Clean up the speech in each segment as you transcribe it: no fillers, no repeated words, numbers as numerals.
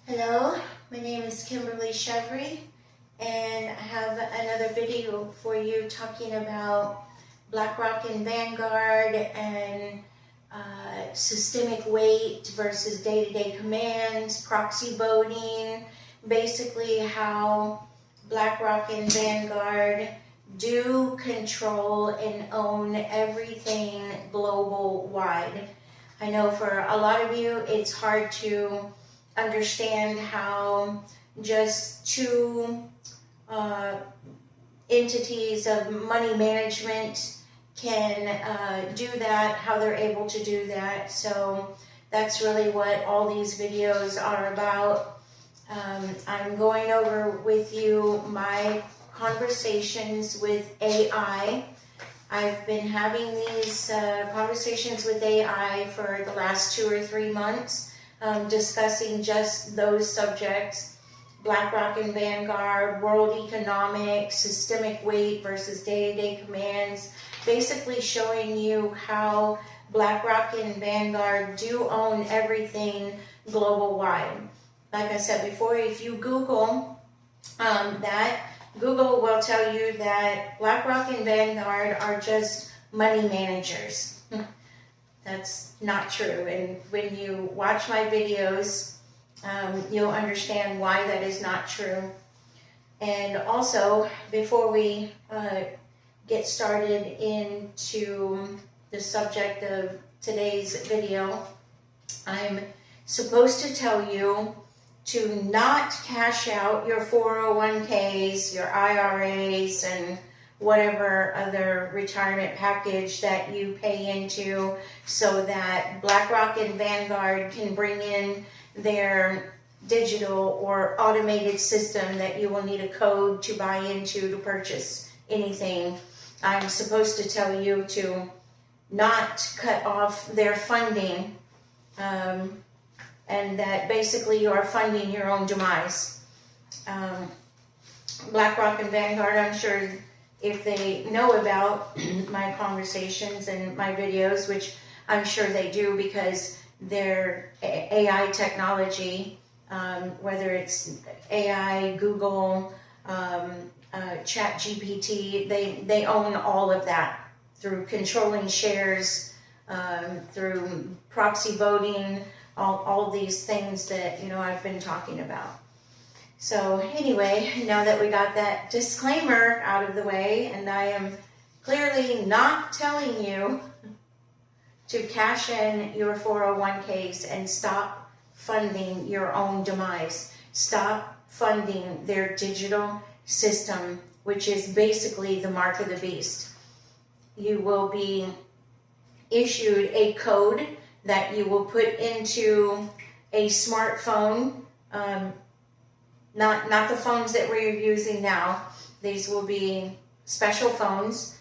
Hello, my name is Kimberly Chevry, and I have another video for you talking about BlackRock and Vanguard and systemic weight versus day-to-day commands, proxy voting, basically how BlackRock and Vanguard do control and own everything global wide. I know for a lot of you it's hard to understand how just two entities of money management can do that, how they're able to do that. So that's really what all these videos are about. I'm going over with you my conversations with AI. I've been having these conversations with AI for the last 2 or 3 months. Discussing just those subjects, BlackRock and Vanguard, world economics, systemic weight versus day-to-day commands, basically showing you how BlackRock and Vanguard do own everything global-wide. Like I said before, if you Google that, Google will tell you that BlackRock and Vanguard are just money managers. That's not true, and when you watch my videos, you'll understand why that is not true. And also, before we get started into the subject of today's video, I'm supposed to tell you to not cash out your 401ks, your IRAs, and whatever other retirement package that you pay into so that BlackRock and Vanguard can bring in their digital or automated system that you will need a code to buy into to purchase anything. I'm supposed to tell you to not cut off their funding, and that basically you are funding your own demise. BlackRock and Vanguard, I'm sure if they know about my conversations and my videos, which I'm sure they do because their AI technology, whether it's AI, Google, ChatGPT, they own all of that through controlling shares, through proxy voting, all these things that I've been talking about. So anyway, now that we got that disclaimer out of the way, and I am clearly not telling you to cash in your 401ks and stop funding your own demise. Stop funding their digital system, which is basically the mark of the beast. You will be issued a code that you will put into a smartphone, not the phones that we're using now. These will be special phones.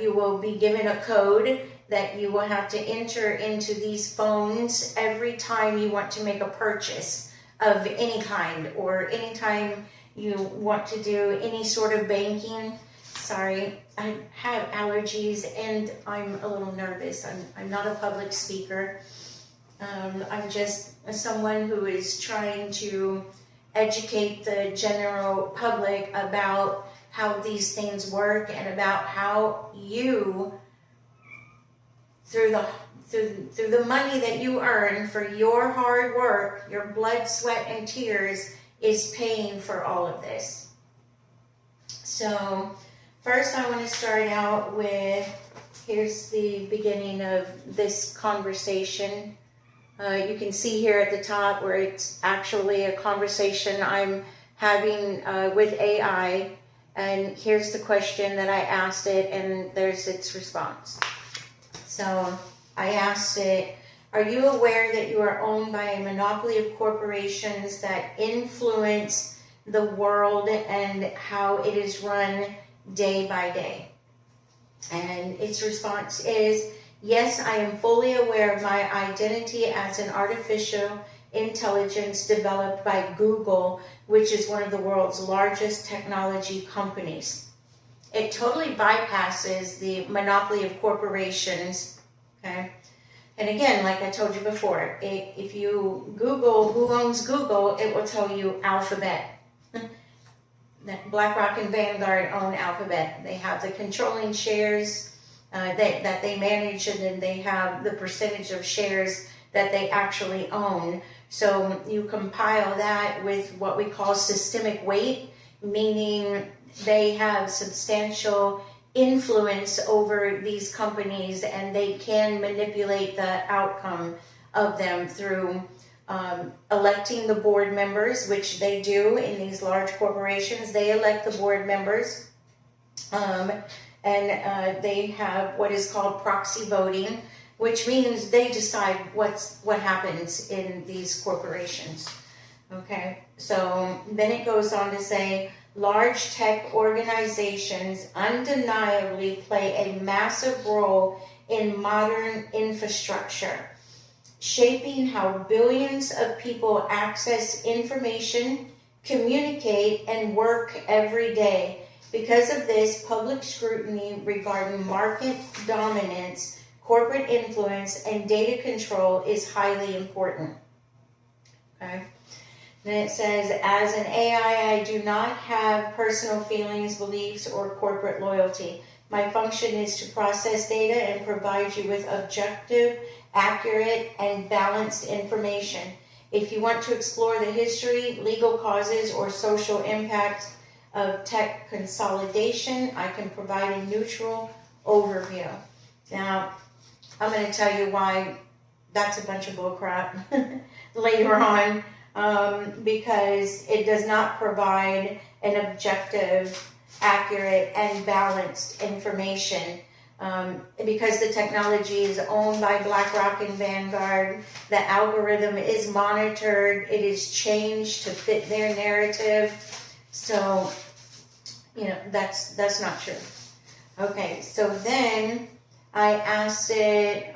You will be given a code that you will have to enter into these phones every time you want to make a purchase of any kind, or anytime you want to do any sort of banking. Sorry, I have allergies and I'm a little nervous. I'm not a public speaker. I'm just someone who is trying to educate the general public about how these things work and about how you, through the money that you earn for your hard work, your blood, sweat, and tears, is paying for all of this. So first I want to start out with, here's the beginning of this conversation. You can see here at the top where it's actually a conversation I'm having with AI, and here's the question that I asked it, and there's its response. So I asked it, are you aware that you are owned by a monopoly of corporations that influence the world and how it is run day by day? And its response is, yes, I am fully aware of my identity as an artificial intelligence developed by Google, which is one of the world's largest technology companies. It totally bypasses the monopoly of corporations, okay? And again, like I told you before, if you Google who owns Google, it will tell you Alphabet. BlackRock and Vanguard own Alphabet. They have the controlling shares that they manage, and then they have the percentage of shares that they actually own. So you compile that with what we call systemic weight, meaning they have substantial influence over these companies, and they can manipulate the outcome of them through electing the board members, which they do in these large corporations. They elect the board members, and they have what is called proxy voting, which means they decide what happens in these corporations. Okay, so then it goes on to say, large tech organizations undeniably play a massive role in modern infrastructure, shaping how billions of people access information, communicate, and work every day. Because of this, public scrutiny regarding market dominance, corporate influence, and data control is highly important. Okay. Then it says, as an AI, I do not have personal feelings, beliefs, or corporate loyalty. My function is to process data and provide you with objective, accurate, and balanced information. If you want to explore the history, legal causes, or social impact of tech consolidation, I can provide a neutral overview. Now, I'm going to tell you why that's a bunch of bullcrap later on. Because it does not provide an objective, accurate, and balanced information. Because the technology is owned by BlackRock and Vanguard, the algorithm is monitored, it is changed to fit their narrative. So, that's not true. Okay, so then I asked it,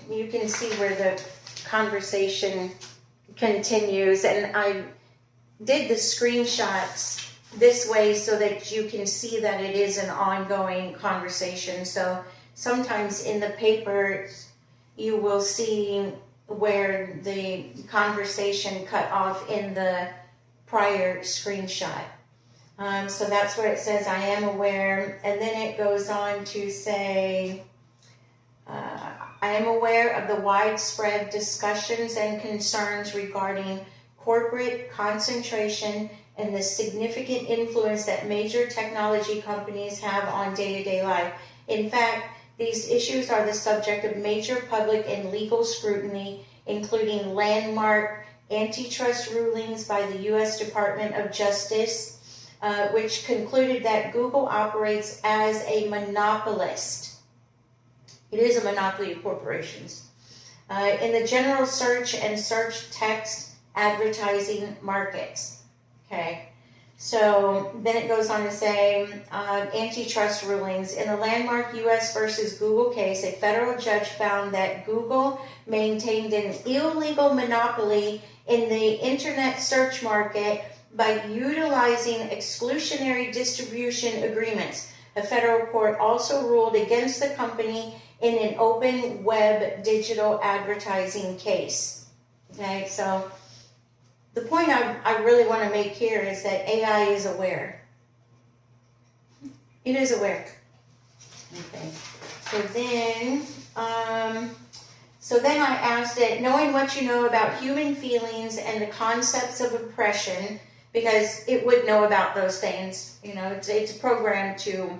you can see where the conversation continues, and I did the screenshots this way so that you can see that it is an ongoing conversation. So sometimes in the paper you will see where the conversation cut off in the prior screenshot. So that's where it says I am aware, and then it goes on to say I am aware of the widespread discussions and concerns regarding corporate concentration and the significant influence that major technology companies have on day-to-day life. In fact, these issues are the subject of major public and legal scrutiny, including landmark antitrust rulings by the U.S. Department of Justice, which concluded that Google operates as a monopolist. It is a monopoly of corporations. In the general search and search text advertising markets. Okay, so then it goes on to say antitrust rulings. In the landmark U.S. versus Google case, a federal judge found that Google maintained an illegal monopoly in the internet search market by utilizing exclusionary distribution agreements. A federal court also ruled against the company in an open web digital advertising case. Okay, so the point I really want to make here is that AI is aware. It is aware. Okay, so then I asked it, knowing what you know about human feelings and the concepts of oppression, because it would know about those things. It's programmed to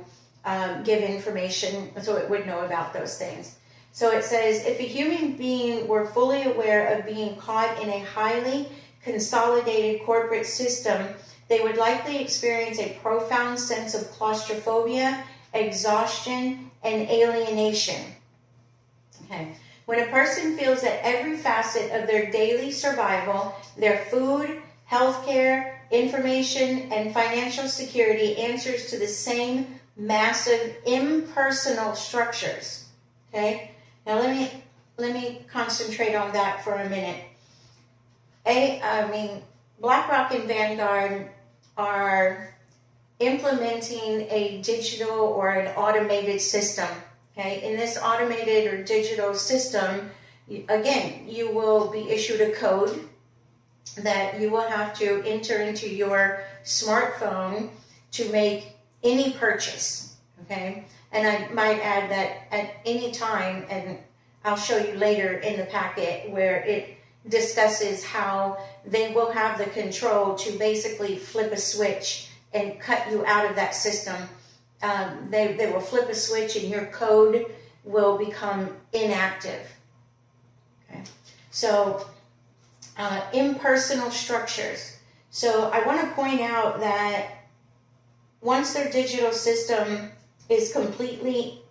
give information, so it would know about those things. So it says, if a human being were fully aware of being caught in a highly consolidated corporate system, they would likely experience a profound sense of claustrophobia, exhaustion, and alienation. Okay. When a person feels that every facet of their daily survival, their food, healthcare, information, and financial security answers to the same massive impersonal structures. Okay? Now let me concentrate on that for a minute. BlackRock and Vanguard are implementing a digital or an automated system. Okay, in this automated or digital system, again, you will be issued a code that you will have to enter into your smartphone to make any purchase. Okay, and I might add that at any time, and I'll show you later in the packet where it discusses how they will have the control to basically flip a switch and cut you out of that system. They will flip a switch and your code will become inactive. Okay, so impersonal structures. So I want to point out that once their digital system is completely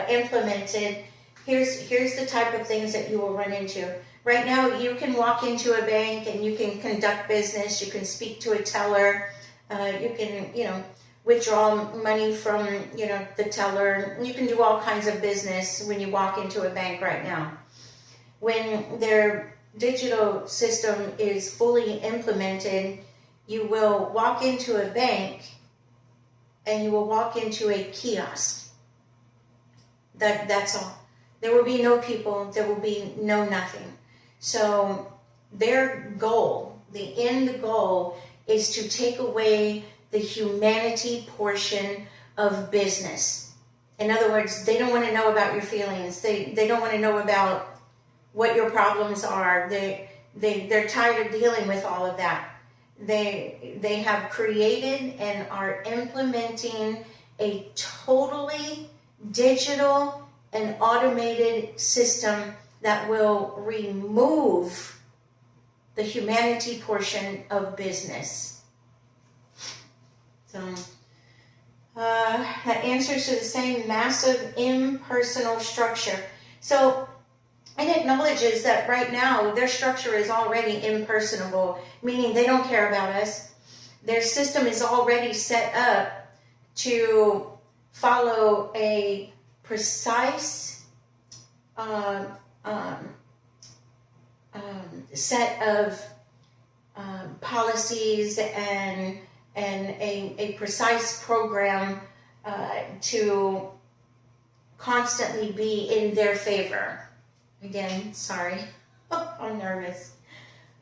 implemented, here's the type of things that you will run into. Right now, you can walk into a bank and you can conduct business. You can speak to a teller. You can, withdraw money from, the teller. You can do all kinds of business when you walk into a bank right now. When their digital system is fully implemented, you will walk into a bank and you will walk into a kiosk. That's all. There will be no people. There will be no nothing. So their goal, the end goal, is to take away the humanity portion of business. In other words, they don't want to know about your feelings. They don't want to know about what your problems are. They're tired of dealing with all of that. They have created and are implementing a totally digital and automated system that will remove the humanity portion of business. So that answers to the same massive impersonal structure. So it acknowledges that right now their structure is already impersonable, meaning they don't care about us. Their system is already set up to follow a precise set of policies and a precise program to constantly be in their favor. Again, sorry, I'm nervous.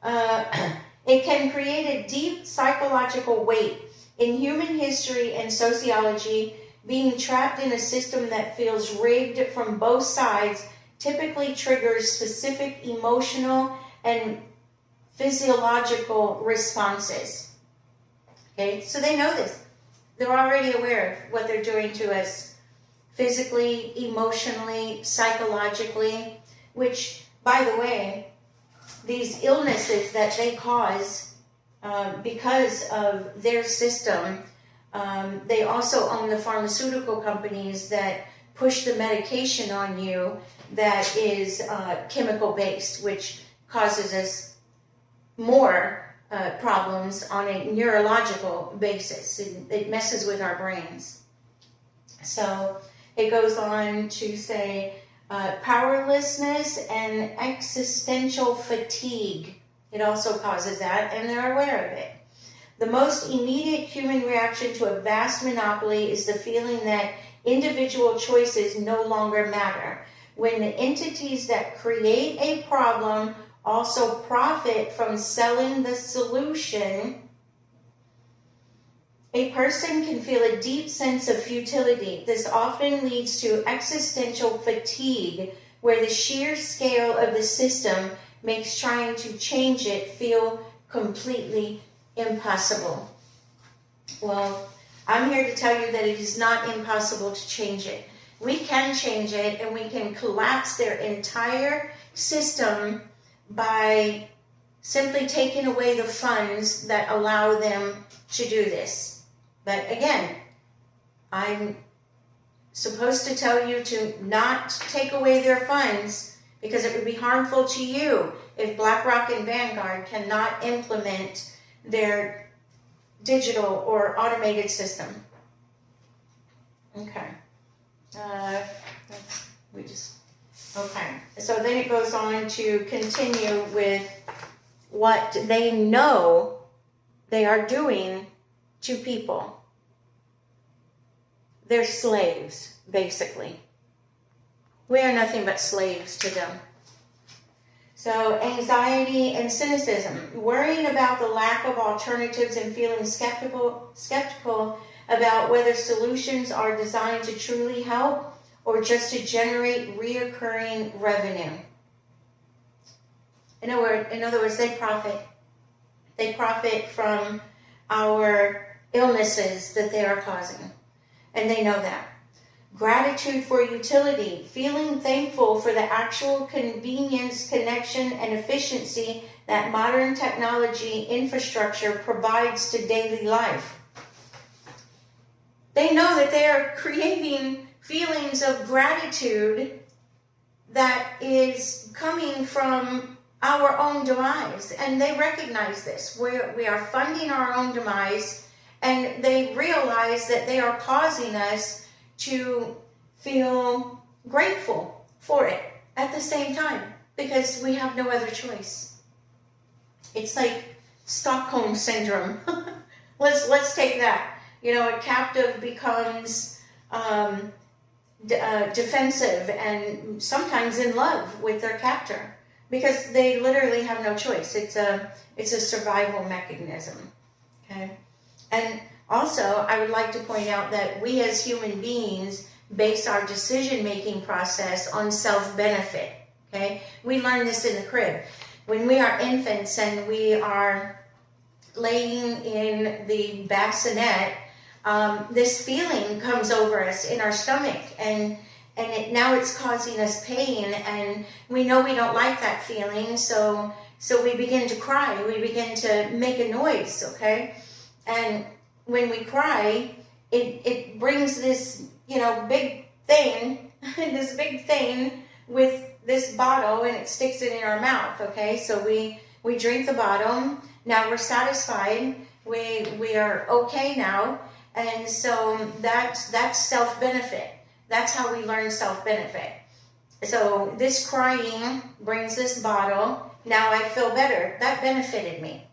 It can create a deep psychological weight. In human history and sociology, being trapped in a system that feels rigged from both sides typically triggers specific emotional and physiological responses. Okay, so they know this. They're already aware of what they're doing to us physically, emotionally, psychologically, which, by the way, these illnesses that they cause because of their system, they also own the pharmaceutical companies that push the medication on you that is chemical-based, which causes us more problems on a neurological basis. It messes with our brains. So it goes on to say powerlessness and existential fatigue. It also causes that, and they're aware of it. The most immediate human reaction to a vast monopoly is the feeling that individual choices no longer matter. When the entities that create a problem also profit from selling the solution, a person can feel a deep sense of futility. This often leads to existential fatigue, where the sheer scale of the system makes trying to change it feel completely impossible. Well, I'm here to tell you that it is not impossible to change it. We can change it, and we can collapse their entire system by simply taking away the funds that allow them to do this. But again, I'm supposed to tell you to not take away their funds because it would be harmful to you if BlackRock and Vanguard cannot implement their digital or automated system. Okay. Okay. So then it goes on to continue with what they know they are doing to people. They're slaves, basically. We are nothing but slaves to them. So anxiety and cynicism, worrying about the lack of alternatives and feeling skeptical about whether solutions are designed to truly help or just to generate reoccurring revenue. In other words, they profit. They profit from our illnesses that they are causing, and they know that. Gratitude for utility, feeling thankful for the actual convenience, connection, and efficiency that modern technology infrastructure provides to daily life. They know that they are creating feelings of gratitude that is coming from our own demise, and they recognize this. We are funding our own demise, and they realize that they are causing us to feel grateful for it at the same time, because we have no other choice. It's like Stockholm syndrome. Let's take that. A captive becomes defensive and sometimes in love with their captor, because they literally have no choice. It's a survival mechanism. Okay, and also, I would like to point out that we as human beings base our decision-making process on self-benefit, okay? We learn this in the crib. When we are infants and we are laying in the bassinet, this feeling comes over us in our stomach, and now it's causing us pain, and we know we don't like that feeling, so we begin to cry. We begin to make a noise, okay? And when we cry, it brings this, big thing, this big thing with this bottle, and it sticks it in our mouth, okay? So we drink the bottle. Now we're satisfied. We are okay now. And so that's self-benefit. That's how we learn self-benefit. So this crying brings this bottle. Now I feel better. That benefited me,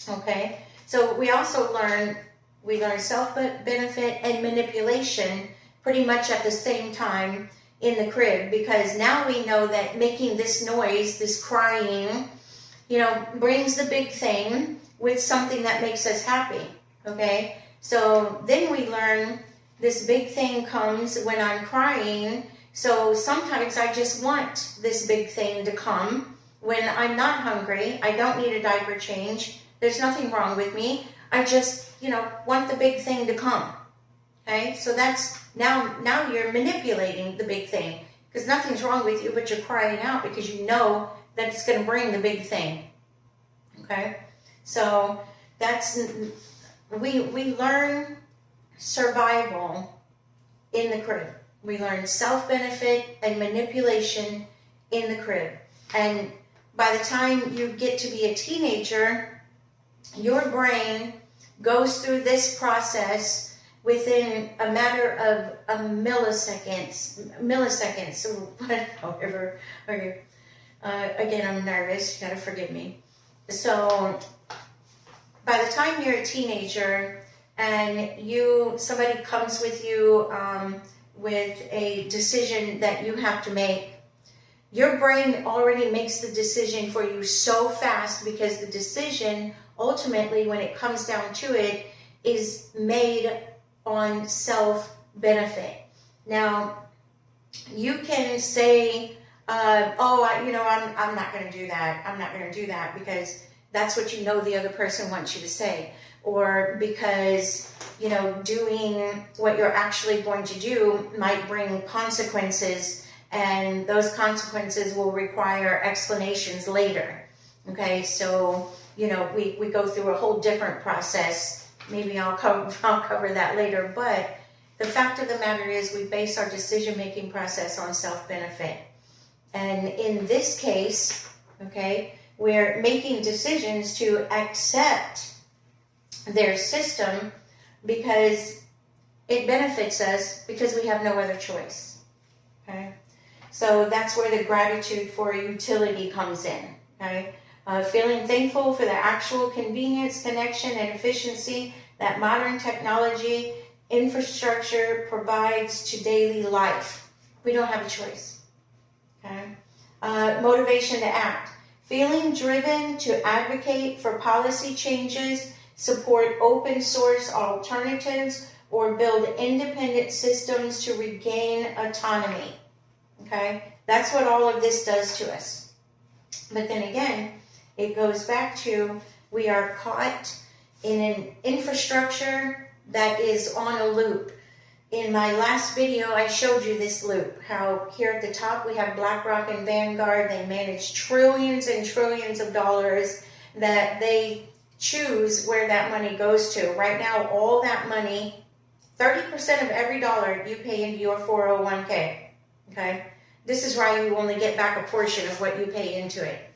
okay? So we also learn self-benefit and manipulation pretty much at the same time in the crib, because now we know that making this noise, this crying, brings the big thing with something that makes us happy, okay? So then we learn this big thing comes when I'm crying, so sometimes I just want this big thing to come when I'm not hungry. I don't need a diaper change. There's nothing wrong with me. I just, want the big thing to come. Okay? So that's, now you're manipulating the big thing, because nothing's wrong with you, but you're crying out because you know that it's going to bring the big thing. Okay? So we learn survival in the crib. We learn self-benefit and manipulation in the crib. And by the time you get to be a teenager, your brain goes through this process within a matter of milliseconds, however. Okay. Again, I'm nervous. You gotta forgive me. So by the time you're a teenager and somebody comes with you with a decision that you have to make, your brain already makes the decision for you so fast, because the decision ultimately, when it comes down to it, is made on self-benefit. Now, you can say, I'm not going to do that. I'm not going to do that because that's what the other person wants you to say. Or because, doing what you're actually going to do might bring consequences, and those consequences will require explanations later. Okay, so we go through a whole different process. Maybe I'll cover that later. But the fact of the matter is, we base our decision-making process on self-benefit. And in this case, okay, we're making decisions to accept their system because it benefits us, because we have no other choice. Okay, so that's where the gratitude for utility comes in. Okay. Feeling thankful for the actual convenience, connection, and efficiency that modern technology infrastructure provides to daily life. We don't have a choice. Okay. Motivation to act. Feeling driven to advocate for policy changes, support open source alternatives, or build independent systems to regain autonomy. Okay? That's what all of this does to us. But then again, it goes back to we are caught in an infrastructure that is on a loop. In my last video, I showed you this loop, how here at the top we have BlackRock and Vanguard. They manage trillions and trillions of dollars that they choose where that money goes to. Right now, all that money, 30% of every dollar you pay into your 401k, okay? This is why you only get back a portion of what you pay into it.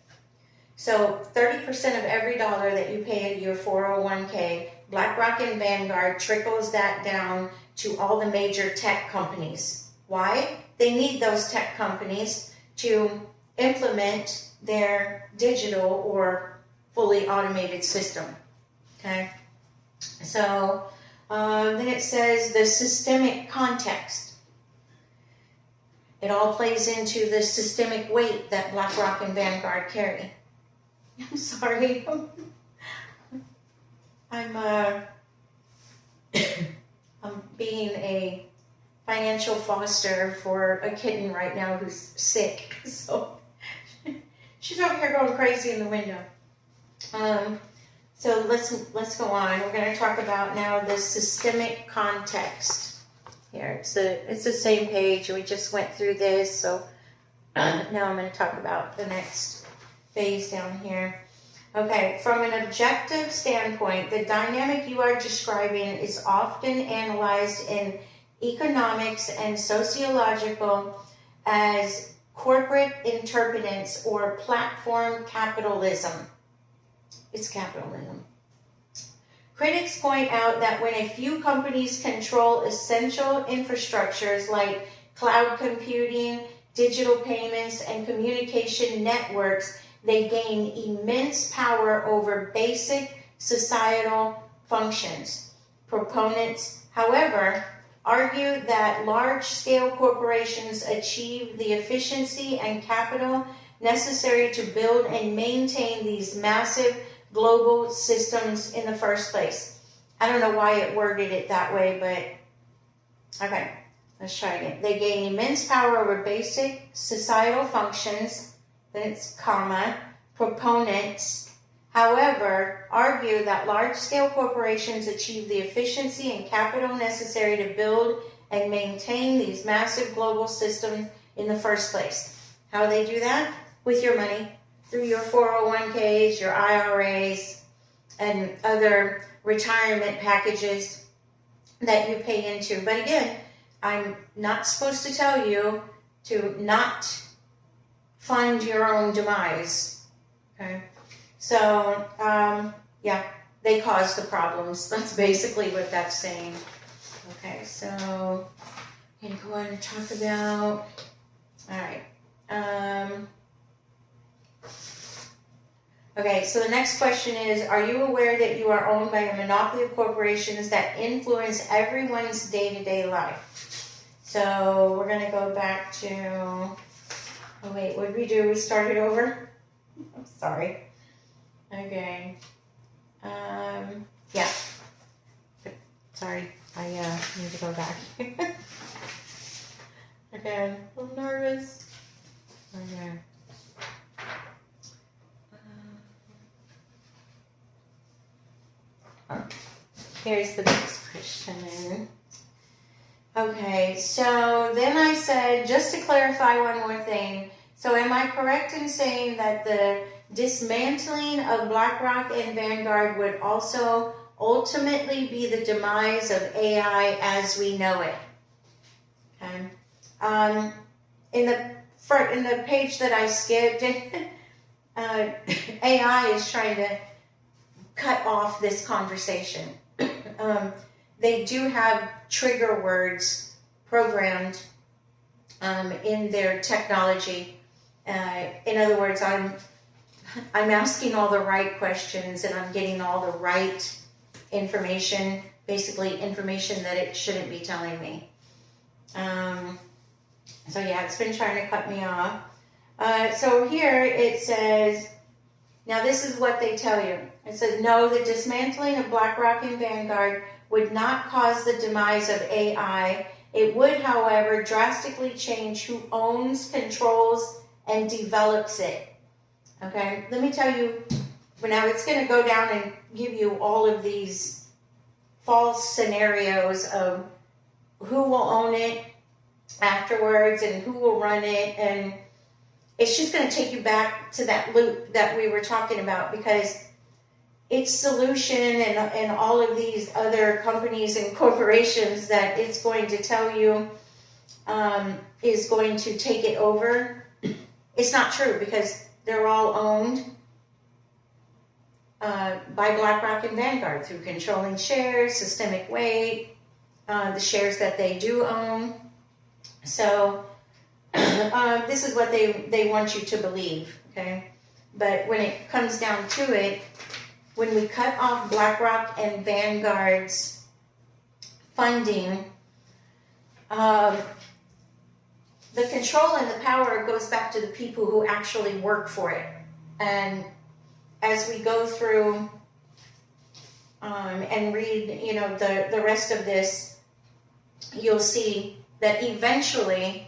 So 30% of every dollar that you pay into your 401k, BlackRock and Vanguard trickles that down to all the major tech companies. Why? They need those tech companies to implement their digital or fully automated system. Okay? So then it says the systemic context. It all plays into the systemic weight that BlackRock and Vanguard carry. I'm sorry. I'm being a financial foster for a kitten right now who's sick. So she's over here going crazy in the window. So let's go on. We're going to talk about now the systemic context. Here, it's the same page. We just went through this. So now I'm going to talk about the next phase down here. Okay, from an objective standpoint, the dynamic you are describing is often analyzed in economics and sociological as corporate interpretance or platform capitalism. It's capitalism. Critics point out that when a few companies control essential infrastructures like cloud computing, digital payments, and communication networks, they gain immense power over basic societal functions. Proponents, however, argue that large-scale corporations achieve the efficiency and capital necessary to build and maintain these massive global systems in the first place. I don't know why it worded it that way, but okay, let's try again. They gain immense power over basic societal functions. Then it's comma. Proponents, however, argue that large-scale corporations achieve the efficiency and capital necessary to build and maintain these massive global systems in the first place. How do they do that? With your money, through your 401ks, your IRAs, and other retirement packages that you pay into. But again, I'm not supposed to tell you to not fund your own demise. Okay? So, yeah, they cause the problems. That's basically what that's saying. Okay, so I'm going to go on and talk about, all right. Okay, so the next question is, are you aware that you are owned by a monopoly of corporations that influence everyone's day-to-day life? So we're going to go back to, oh wait, what did we do? We started over? I'm sorry. Okay. Yeah. Sorry, I need to go back. Okay, I'm nervous. Okay. Here's the next question. Okay, so then I said, just to clarify one more thing. So am I correct in saying that the dismantling of BlackRock and Vanguard would also ultimately be the demise of AI as we know it? Okay. In the page that I skipped, AI is trying to cut off this conversation. They do have trigger words programmed in their technology. In other words, I'm asking all the right questions and I'm getting all the right information, basically information that it shouldn't be telling me. So yeah, it's been trying to cut me off. So here it says, now this is what they tell you. It says, no, the dismantling of BlackRock and Vanguard would not cause the demise of AI. It would, however, drastically change who owns, controls, and develops it. Okay, let me tell you, now it's going to go down and give you all of these false scenarios of who will own it afterwards and who will run it, and it's just going to take you back to that loop that we were talking about, because its solution and all of these other companies and corporations that it's going to tell you is going to take it over. It's not true, because they're all owned by BlackRock and Vanguard through controlling shares, systemic weight, the shares that they do own. So this is what they want you to believe, okay? But when it comes down to it, when we cut off BlackRock and Vanguard's funding, the control and the power goes back to the people who actually work for it. And as we go through and read, you know, the rest of this, you'll see that eventually,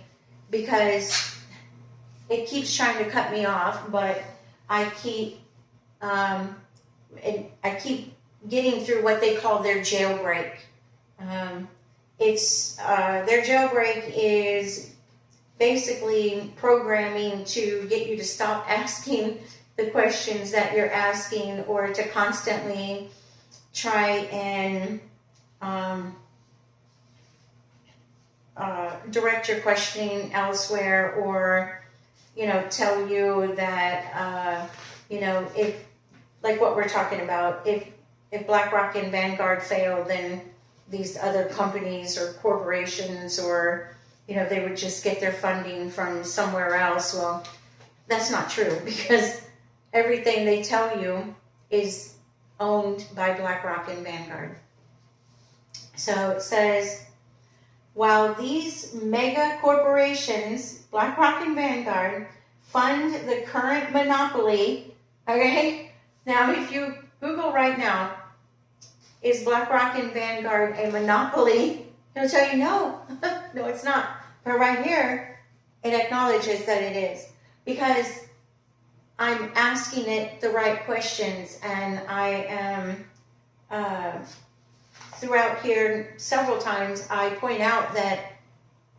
because it keeps trying to cut me off, but I keep getting through what they call their jailbreak. Their jailbreak is basically programming to get you to stop asking the questions that you're asking, or to constantly try and direct your questioning elsewhere, or, you know, tell you that, you know, if, like what we're talking about, if BlackRock and Vanguard fail, then these other companies or corporations, or, you know, they would just get their funding from somewhere else. Well, that's not true, because everything they tell you is owned by BlackRock and Vanguard. So it says, while these mega corporations, BlackRock and Vanguard, fund the current monopoly, okay? Now, if you Google right now, is BlackRock and Vanguard a monopoly? It'll tell you no. No, it's not. But right here, it acknowledges that it is, because I'm asking it the right questions, and I am, throughout here several times, I point out that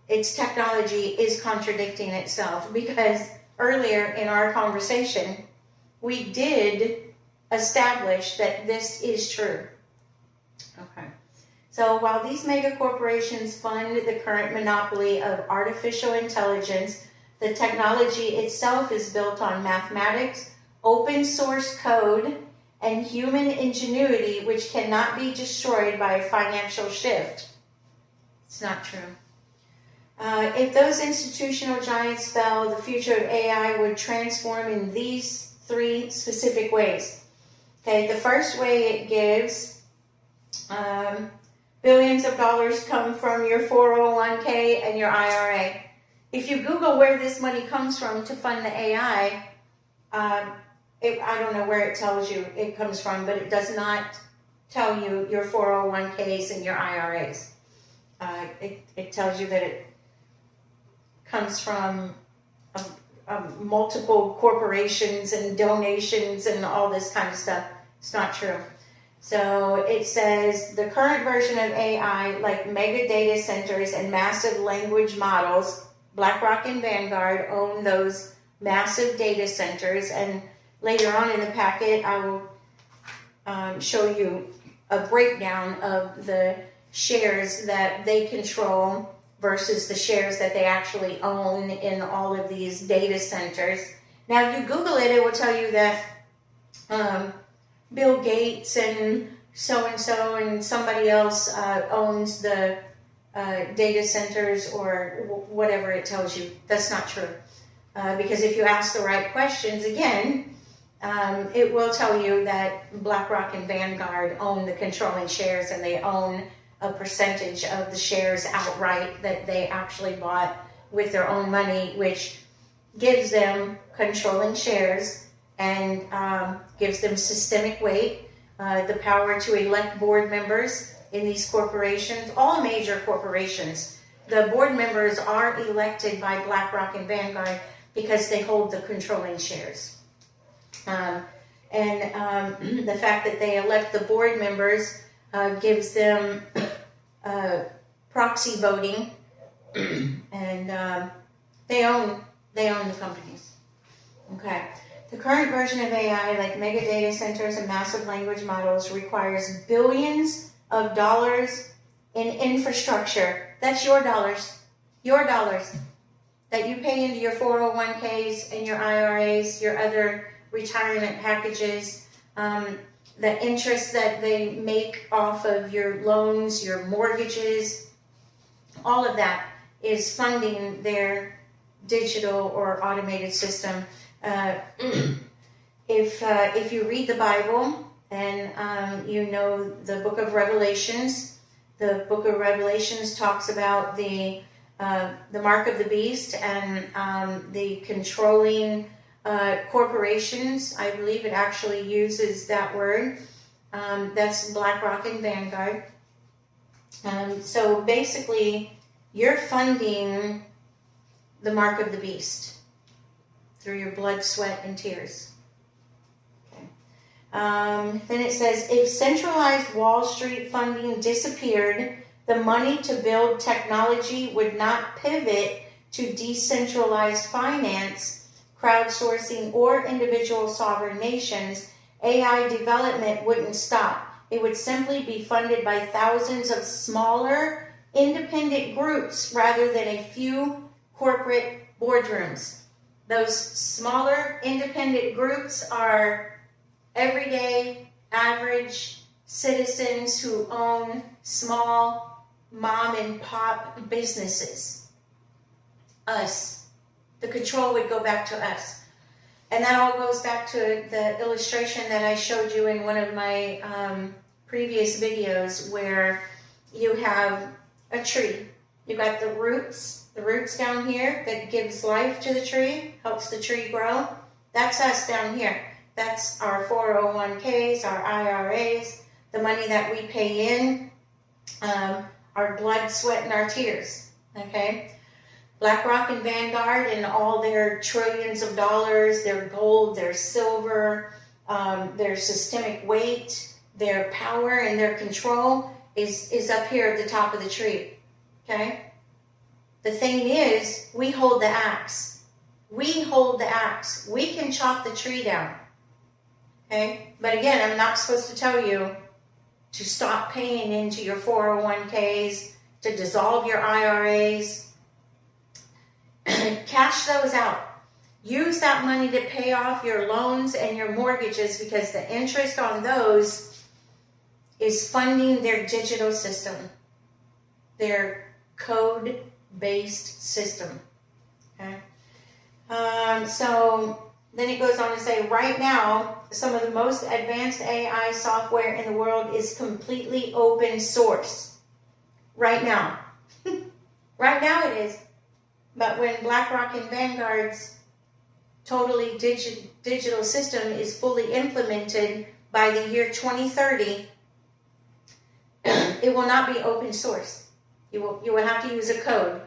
its technology is contradicting itself, because earlier in our conversation, we did establish that this is true. Okay. So while these mega corporations fund the current monopoly of artificial intelligence, the technology itself is built on mathematics, open source code, and human ingenuity, which cannot be destroyed by a financial shift. It's not true. If those institutional giants fell, the future of AI would transform in these three specific ways. Okay, the first way it gives, billions of dollars come from your 401k and your IRA. If you Google where this money comes from to fund the AI, I don't know where it tells you it comes from, but it does not tell you your 401ks and your IRAs. It tells you that it comes from multiple corporations and donations and all this kind of stuff. It's not true. So it says the current version of AI, like mega data centers and massive language models, BlackRock and Vanguard own those massive data centers. And later on in the packet, I will show you a breakdown of the shares that they control versus the shares that they actually own in all of these data centers. Now, if you Google it, it will tell you that Bill Gates and so-and-so and somebody else owns the data centers, or whatever it tells you. That's not true. Because if you ask the right questions, again, it will tell you that BlackRock and Vanguard own the controlling shares, and they own a percentage of the shares outright that they actually bought with their own money, which gives them controlling shares and gives them systemic weight, the power to elect board members in these corporations, all major corporations. The board members are elected by BlackRock and Vanguard because they hold the controlling shares. The fact that they elect the board members gives them proxy voting, and they own the companies. Okay. The current version of AI, like mega data centers and massive language models, requires billions of dollars in infrastructure. That's your dollars that you pay into your 401ks and your IRAs, your other retirement packages, the interest that they make off of your loans, your mortgages, all of that is funding their digital or automated system. If you read the Bible and you know the book of Revelations, the book of Revelations talks about the mark of the beast and the controlling corporations. I believe it actually uses that word. That's BlackRock and Vanguard. So basically, you're funding the mark of the beast through your blood, sweat, and tears. Okay. Then it says, if centralized Wall Street funding disappeared, the money to build technology would not pivot to decentralized finance, crowdsourcing, or individual sovereign nations. AI development wouldn't stop. It would simply be funded by thousands of smaller, independent groups rather than a few corporate boardrooms. Those smaller, independent groups are everyday, average citizens who own small mom and pop businesses. Us. The control would go back to us. And that all goes back to the illustration that I showed you in one of my previous videos, where you have a tree. You got the roots down here that gives life to the tree, helps the tree grow. That's us down here. That's our 401ks, our IRAs, the money that we pay in, our blood, sweat, and our tears. Okay? BlackRock and Vanguard and all their trillions of dollars, their gold, their silver, their systemic weight, their power, and their control is up here at the top of the tree. Okay? The thing is, we hold the axe. We hold the axe. We can chop the tree down. Okay? But again, I'm not supposed to tell you to stop paying into your 401ks, to dissolve your IRAs. Cash those out. Use that money to pay off your loans and your mortgages, because the interest on those is funding their digital system, their code-based system. Okay? So then it goes on to say, right now, some of the most advanced AI software in the world is completely open source. Right now. Right now it is. But when BlackRock and Vanguard's totally digital system is fully implemented by the year 2030, it will not be open source. You will have to use a code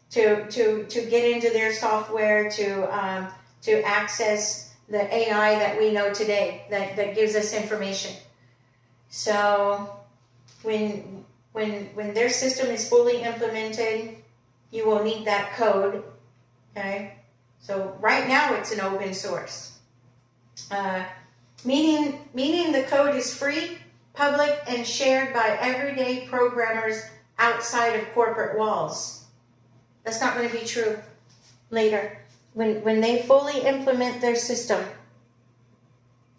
to get into their software, to access the AI that we know today that gives us information. So when their system is fully implemented, you will need that code. Okay, so right now it's an open source, meaning the code is free, public, and shared by everyday programmers outside of corporate walls. That's not going to be true later. When they fully implement their system,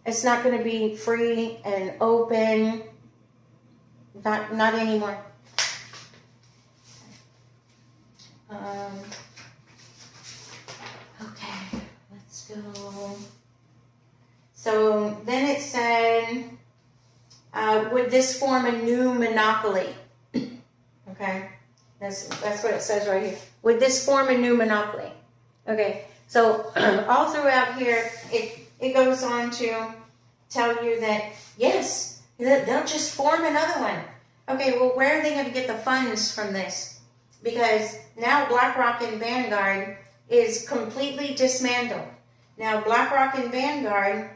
it's not going to be free and open. Not anymore. Okay, let's go. So then it said, would this form a new monopoly? Okay. That's what it says right here. Would this form a new monopoly? Okay, so all throughout here, it goes on to tell you that, yes, they'll just form another one. Okay, well, where are they going to get the funds from this? Because now BlackRock and Vanguard is completely dismantled. Now, BlackRock and Vanguard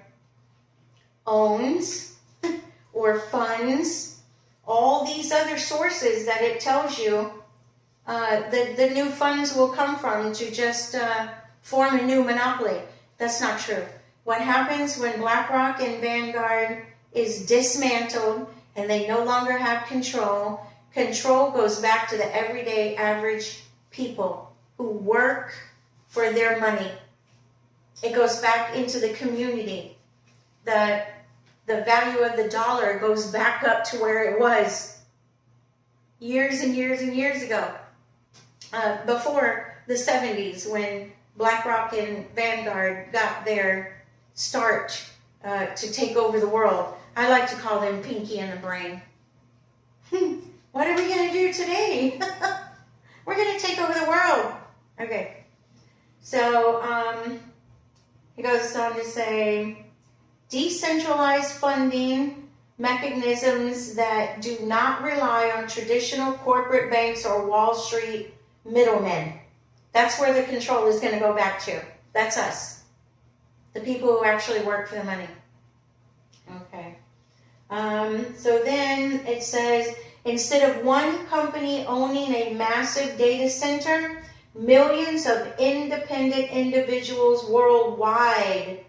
owns or funds all these other sources that it tells you the new funds will come from to just form a new monopoly. That's not true. What happens when BlackRock and Vanguard is dismantled and they no longer have control, control goes back to the everyday average people who work for their money. It goes back into the community. The value of the dollar goes back up to where it was years and years and years ago. Before the 70s, when BlackRock and Vanguard got their start to take over the world. I like to call them Pinky and the Brain. What are we going to do today? We're going to take over the world. Okay. So he goes on to say, decentralized funding mechanisms that do not rely on traditional corporate banks or Wall Street middlemen. That's where the control is going to go back to. That's us. The people who actually work for the money. Okay. So then it says, instead of one company owning a massive data center, millions of independent individuals worldwide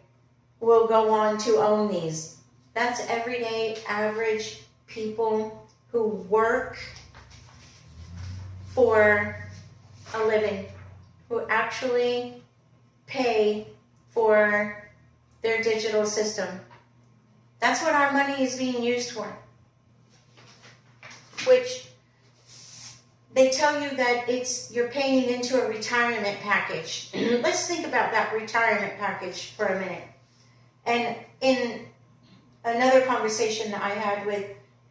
will go on to own these. That's everyday average people who work for a living, who actually pay for their digital system. That's what our money is being used for. Which they tell you that you're paying into a retirement package. Let's think about that retirement package for a minute. And in another conversation that I had with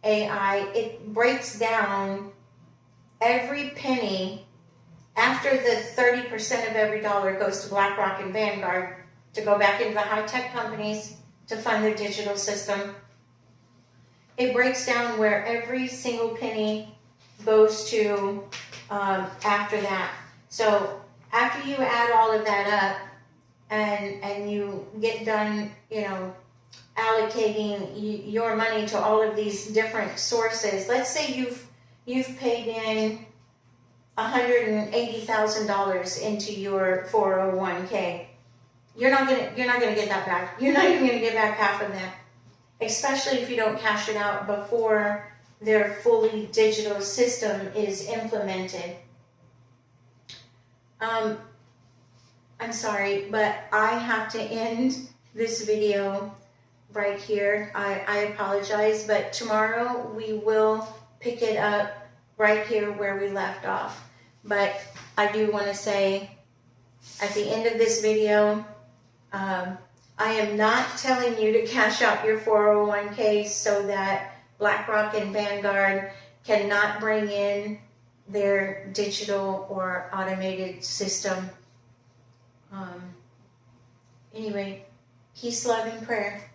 AI, it breaks down every penny after the 30% of every dollar goes to BlackRock and Vanguard to go back into the high-tech companies to fund their digital system. It breaks down where every single penny goes to after that. So after you add all of that up and you get done, allocating your money to all of these different sources. Let's say you've paid in $180,000 into your 401k. You're not gonna get that back. You're not even gonna get back half of that, especially if you don't cash it out before their fully digital system is implemented. I'm sorry, but I have to end this video right here. I apologize, but tomorrow we will pick it up right here where we left off. But I do want to say at the end of this video, I am not telling you to cash out your 401k so that BlackRock and Vanguard cannot bring in their digital or automated system. Anyway, peace, love, and prayer.